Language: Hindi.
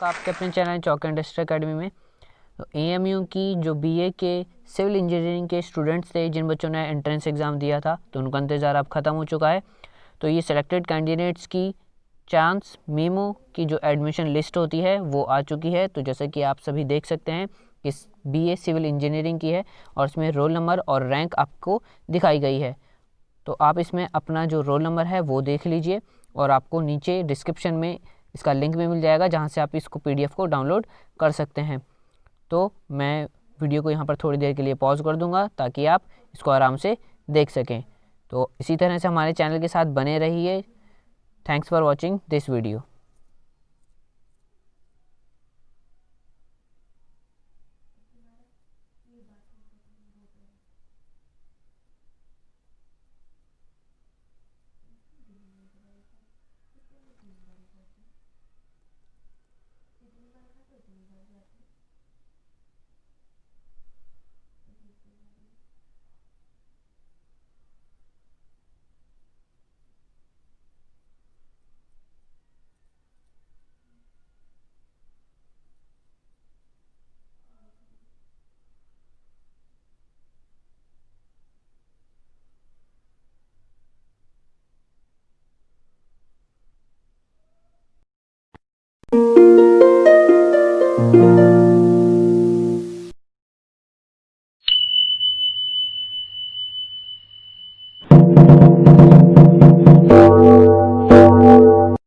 आपके अपने चैनल चौक इंडस्ट्री अकेडमी में। तो एएमयू की जो बीए के सिविल इंजीनियरिंग के स्टूडेंट्स थे, जिन बच्चों ने एंट्रेंस एग्ज़ाम दिया था, तो उनका इंतज़ार अब ख़त्म हो चुका है। तो ये सेलेक्टेड कैंडिडेट्स की चांस मेमो की जो एडमिशन लिस्ट होती है वो आ चुकी है। तो जैसे कि आप सभी देख सकते हैं, इस बीए सिविल इंजीनियरिंग की है और इसमें रोल नंबर और रैंक आपको दिखाई गई है। तो आप इसमें अपना जो रोल नंबर है वो देख लीजिए और आपको नीचे डिस्क्रिप्शन में इसका लिंक भी मिल जाएगा, जहां से आप इसको पीडीएफ को डाउनलोड कर सकते हैं। तो मैं वीडियो को यहाँ पर थोड़ी देर के लिए पॉज कर दूंगा ताकि आप इसको आराम से देख सकें। तो इसी तरह से हमारे चैनल के साथ बने रहिए। Thanks for watching this video.